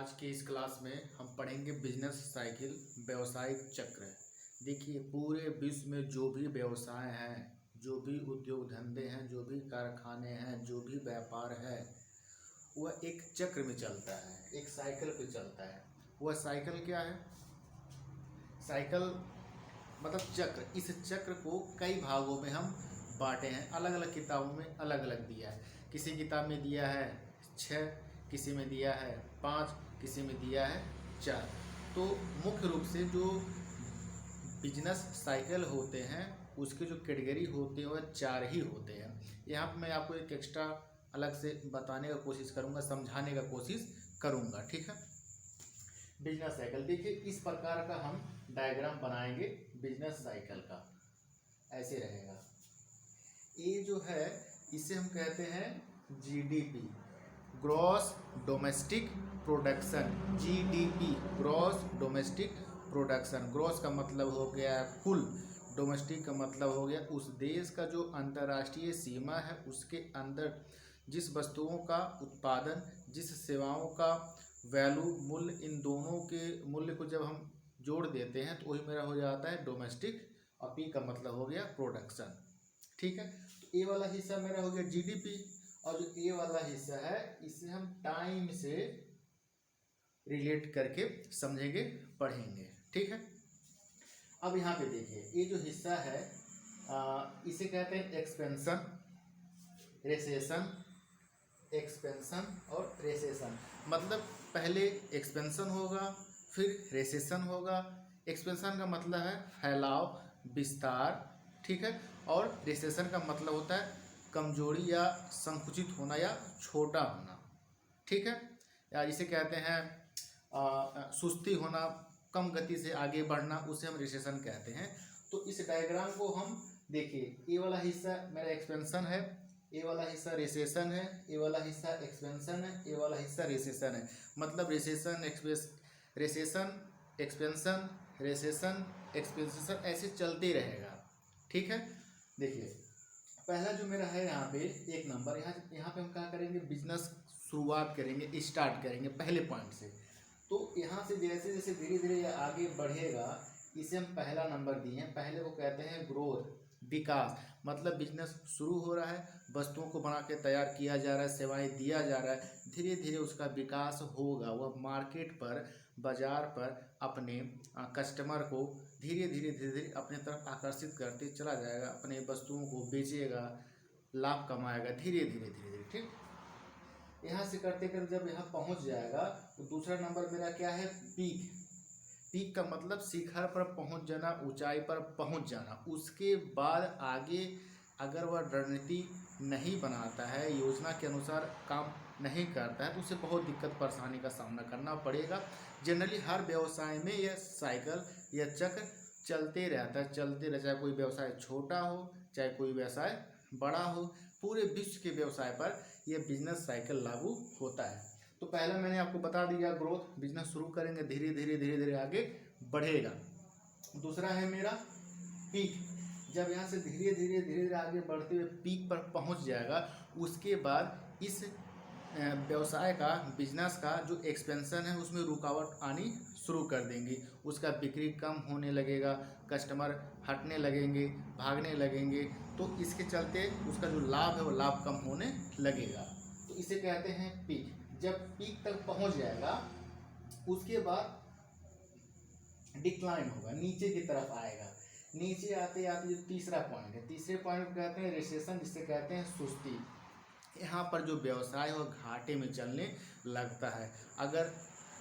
आज के इस क्लास में हम पढ़ेंगे बिजनेस साइकिल व्यवसायिक चक्र। देखिए, पूरे विश्व में जो भी व्यवसाय हैं, जो भी उद्योग धंधे हैं, जो भी कारखाने हैं, जो भी व्यापार है, वह एक चक्र में चलता है, एक साइकिल पे चलता है। वह साइकिल क्या है? साइकिल मतलब चक्र। इस चक्र को कई भागों में हम बांटे हैं, अलग अलग किताबों में अलग अलग दिया है। किसी किताब में दिया है 6, किसी में दिया है 5, किसी में दिया है 4। तो मुख्य रूप से जो बिजनेस साइकिल होते हैं उसके जो कैटेगरी होते हैं वह 4 ही होते हैं। यहाँ पर मैं आपको एक एक्स्ट्रा अलग से बताने का कोशिश करूँगा, समझाने का कोशिश करूँगा, ठीक है। बिजनेस साइकिल देखिए, इस प्रकार का हम डायग्राम बनाएंगे बिजनेस साइकिल का। ऐसे रहेगा। ये जो है इसे हम कहते हैं GDP, gross domestic production. GDP, gross domestic production. Gross का मतलब हो गया कुल, डोमेस्टिक का मतलब हो गया उस देश का जो अंतर्राष्ट्रीय सीमा है उसके अंदर जिस वस्तुओं का उत्पादन, जिस सेवाओं का वैल्यू, मूल्य, इन दोनों के मूल्य को जब हम जोड़ देते हैं तो वही मेरा हो जाता है डोमेस्टिक, और पी का मतलब हो गया प्रोडक्शन, ठीक है। तो ए वाला हिस्सा मेरा हो गया जीडीपी, और जो ए वाला हिस्सा है इसे हम टाइम से रिलेट करके समझेंगे, पढ़ेंगे, ठीक है। अब यहाँ पे देखिए, ये जो हिस्सा है इसे कहते हैं एक्सपेंशन, रेसेशन। एक्सपेंशन और रेसेशन मतलब पहले एक्सपेंशन होगा, फिर रेसेशन होगा। एक्सपेंशन का मतलब है फैलाव, विस्तार, ठीक है। और रेसेशन का मतलब होता है कमजोरी या संकुचित होना या छोटा होना, ठीक है। या इसे कहते हैं सुस्ती होना, कम गति से आगे बढ़ना, उसे हम रेसेशन कहते हैं। तो इस डायग्राम को हम देखिए, ये वाला हिस्सा मेरा एक्सपेंशन है, ये वाला हिस्सा रेसेशन है, ये वाला हिस्सा एक्सपेंशन है, ये वाला हिस्सा रेसेशन है। मतलब recession, recession, expansion, recession, expansion ऐसे चलते रहेगा, ठीक है। देखिए, पहला जो मेरा है यहाँ पे 1 नंबर, यहाँ पे हम क्या करेंगे, बिजनेस शुरुआत करेंगे, स्टार्ट करेंगे पहले पॉइंट से। तो यहाँ से जैसे जैसे धीरे धीरे आगे बढ़ेगा, इसे हम पहला नंबर दिए हैं। पहले को कहते हैं ग्रोथ, विकास। मतलब बिजनेस शुरू हो रहा है, वस्तुओं को बना के तैयार किया जा रहा है, सेवाएं दिया जा रहा है, धीरे धीरे उसका विकास होगा। वह मार्केट पर, बाजार पर अपने कस्टमर को धीरे धीरे धीरे धीरे अपने तरफ आकर्षित करते चला जाएगा, अपने वस्तुओं को बेचेगा, लाभ कमाएगा धीरे धीरे धीरे धीरे, ठीक। यहाँ से करते करते जब यहाँ पहुँच जाएगा तो दूसरा नंबर मेरा क्या है, पीक। पीक का मतलब शिखर पर पहुँच जाना, ऊंचाई पर पहुँच जाना। उसके बाद आगे अगर वह रणनीति नहीं बनाता है, योजना के अनुसार काम नहीं करता है, तो उसे बहुत दिक्कत परेशानी का सामना करना पड़ेगा। जनरली हर व्यवसाय में यह साइकिल, यह चक्र चलते रहता है, चलते रहता है। चाहे कोई व्यवसाय छोटा हो, चाहे कोई व्यवसाय बड़ा हो, पूरे विश्व के व्यवसाय पर यह बिजनेस साइकिल लागू होता है। तो पहला मैंने आपको बता दिया, ग्रोथ, बिजनेस शुरू करेंगे, धीरे धीरे धीरे धीरे आगे बढ़ेगा। दूसरा है मेरा पीक। जब यहाँ से धीरे धीरे धीरे धीरे आगे बढ़ते हुए पीक पर पहुँच जाएगा, उसके बाद इस व्यवसाय का, बिजनेस का जो एक्सपेंशन है उसमें रुकावट आनी शुरू कर देंगी। उसका बिक्री कम होने लगेगा, कस्टमर हटने लगेंगे, भागने लगेंगे। तो इसके चलते उसका जो लाभ है वो लाभ कम होने लगेगा। तो इसे कहते हैं पीक। जब पीक तक पहुंच जाएगा उसके बाद डिक्लाइन होगा, नीचे की तरफ आएगा। नीचे आते आते जो तीसरा पॉइंट है, तीसरे पॉइंट को कहते हैं रेसेशन, जिसे कहते हैं सुस्ती। यहाँ पर जो व्यवसाय है वो घाटे में चलने लगता है। अगर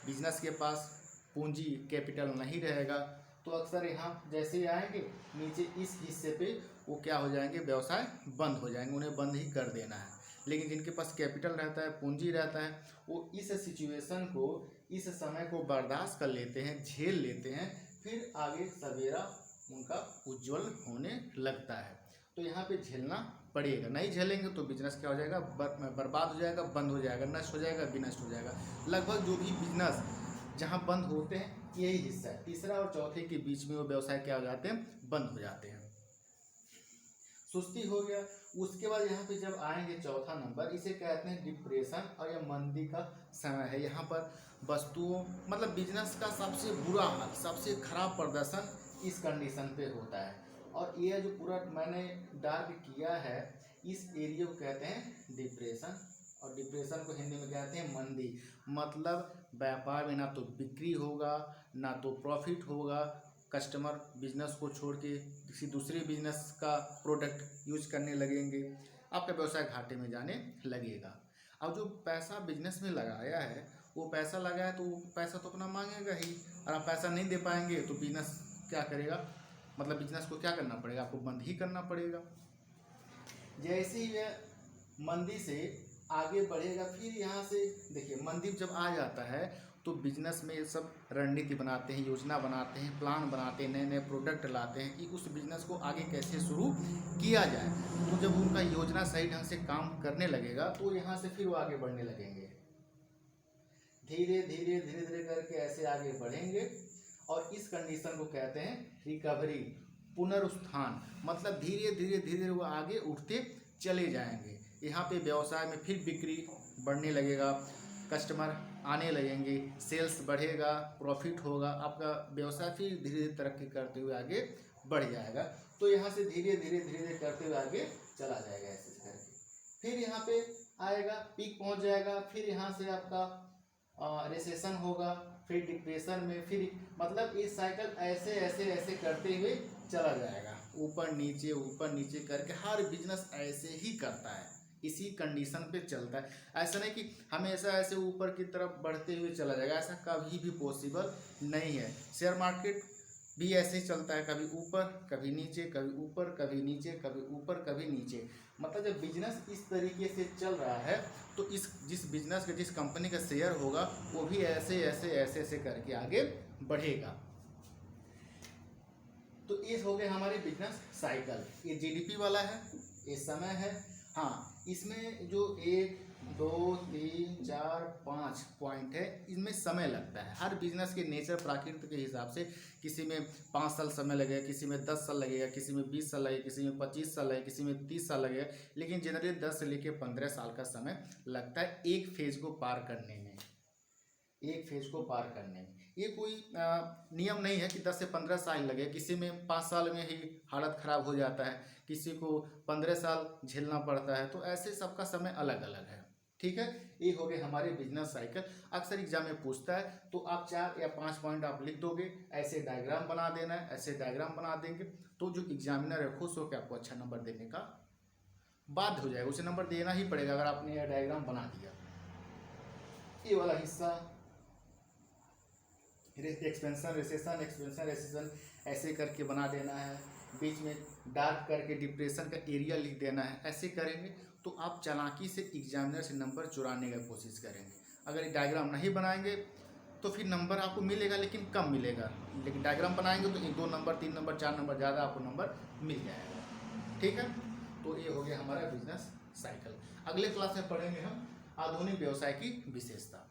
बिजनेस के पास पूंजी, कैपिटल नहीं रहेगा तो अक्सर यहाँ जैसे ही आएंगे नीचे इस हिस्से पे वो क्या हो जाएंगे, व्यवसाय बंद हो जाएंगे, उन्हें बंद ही कर देना है। लेकिन जिनके पास कैपिटल रहता है, पूंजी रहता है, वो इस सिचुएशन को, इस समय को बर्दाश्त कर लेते हैं, झेल लेते हैं, फिर आगे सवेरा उनका उज्जवल होने लगता है। तो यहाँ पे झेलना पड़ेगा, नहीं झेलेंगे तो बिजनेस क्या हो जाएगा, बर्बाद हो जाएगा, बंद हो जाएगा, नष्ट हो जाएगा, विनष्ट हो जाएगा। लगभग जो भी बिजनेस जहाँ बंद होते हैं यही हिस्सा है, तीसरा और चौथे के बीच में वो व्यवसाय क्या हो जाते हैं, बंद हो जाते हैं। सुस्ती हो गया। उसके बाद यहाँ पे जब आएंगे चौथा नंबर, इसे कहते हैं डिप्रेशन, और यह मंदी का समय है। यहाँ पर वस्तुओं मतलब बिजनेस का सबसे बुरा हाल, सबसे खराब प्रदर्शन इस कंडीशन पे होता है। और ये जो पूरा मैंने डार्क किया है, इस एरिया को कहते हैं डिप्रेशन, और डिप्रेशन को हिंदी में कहते हैं मंदी। मतलब व्यापार में ना तो बिक्री होगा, ना तो प्रॉफिट होगा, कस्टमर बिजनेस को छोड़ के किसी दूसरे बिजनेस का प्रोडक्ट यूज करने लगेंगे, आपका व्यवसाय घाटे में जाने लगेगा। अब जो पैसा बिजनेस में लगाया है, वो पैसा लगाया तो वो पैसा तो अपना मांगेगा ही, और आप पैसा नहीं दे पाएंगे तो बिजनेस क्या करेगा, मतलब बिजनेस को क्या करना पड़ेगा, आपको बंद ही करना पड़ेगा। जैसे ही वह मंदी से आगे बढ़ेगा, फिर यहाँ से देखिए मंदी जब आ जाता है तो बिजनेस में सब रणनीति बनाते हैं, योजना बनाते हैं, प्लान बनाते हैं, नए नए प्रोडक्ट लाते हैं कि उस बिजनेस को आगे कैसे शुरू किया जाए। तो जब उनका योजना सही ढंग से काम करने लगेगा तो यहाँ से फिर वो आगे बढ़ने लगेंगे, धीरे धीरे धीरे धीरे करके ऐसे आगे बढ़ेंगे। और इस कंडीशन को कहते हैं रिकवरी, पुनरुत्थान। मतलब धीरे धीरे धीरे वो आगे उठते चले जाएंगे। यहाँ पे व्यवसाय में फिर बिक्री बढ़ने लगेगा, कस्टमर आने लगेंगे, सेल्स बढ़ेगा, प्रॉफिट होगा, आपका व्यवसाय फिर धीरे धीरे तरक्की करते हुए आगे बढ़ जाएगा। तो यहाँ से धीरे धीरे धीरे धीरे करते हुए आगे चला जाएगा ऐसे करके, फिर यहाँ पे आएगा, पीक पहुँच जाएगा, फिर यहाँ से आपका रिसेशन होगा, फिर डिप्रेशन में, फिर मतलब इस साइकिल ऐसे ऐसे ऐसे करते हुए चला जाएगा, ऊपर नीचे करके हर बिजनेस ऐसे ही करता है, इसी कंडीशन पे चलता है। ऐसा नहीं कि हमेशा ऐसे ऊपर की तरफ बढ़ते हुए चला जाएगा, ऐसा कभी भी पॉसिबल नहीं है। शेयर मार्केट भी ऐसे ही चलता है, कभी ऊपर कभी नीचे, कभी ऊपर कभी नीचे, कभी ऊपर कभी नीचे। मतलब जब बिजनेस इस तरीके से चल रहा है तो इस जिस बिजनेस का, जिस कंपनी का शेयर होगा, वो भी ऐसे ऐसे ऐसे ऐसे करके आगे बढ़ेगा। तो ये हो गए हमारे बिजनेस साइकिल। ये जीडीपी वाला है, ये समय है। हाँ, इसमें जो 1 2 3 4 5 पॉइंट है, इनमें समय लगता है। हर बिजनेस के नेचर प्रकृति के हिसाब से किसी में 5 साल समय लगेगा, किसी में 10 साल लगेगा, किसी में 20 साल लगेगा, किसी में 25 साल लगेगा, किसी में 30 साल लगेगा, लेकिन जनरली 10 से लेकर 15 साल का समय लगता है एक फेज को पार करने में। एक फेज को पार करने में ये कोई नियम नहीं है कि 10 से 15 साल लगे, किसी में 5 साल में ही हालत ख़राब हो जाता है, किसी को 15 साल झेलना पड़ता है। तो ऐसे सबका समय अलग अलग है, ठीक है। ये हो गए हमारे बिजनेस साइकिल। अक्सर एग्जाम में पूछता है तो आप 4 या 5 पॉइंट आप लिख दोगे, ऐसे डायग्राम बना देना है, ऐसे डायग्राम बना देंगे तो जो एग्जामिनर है खुश होकर आपको अच्छा नंबर देने का बाध्य हो जाएगा, उसे नंबर देना ही पड़ेगा अगर आपने यह डायग्राम बना दिया। ये वाला हिस्सा एक्सपेंशन रिसेशन, एक्सपेंशन रिसेशन ऐसे करके बना देना है, बीच में डार्क करके डिप्रेशन का एरिया लिख देना है। ऐसे करेंगे तो आप चालाकी से एग्जामिनर से नंबर चुराने की कोशिश करेंगे। अगर ये डायग्राम नहीं बनाएंगे तो फिर नंबर आपको मिलेगा लेकिन कम मिलेगा, लेकिन डायग्राम बनाएंगे तो 2 नंबर 3 नंबर 4 नंबर ज़्यादा आपको नंबर मिल जाएगा, ठीक है। तो ये हो गया हमारा बिजनेस साइकिल। अगले क्लास में पढ़ेंगे हम आधुनिक व्यवसाय की विशेषता।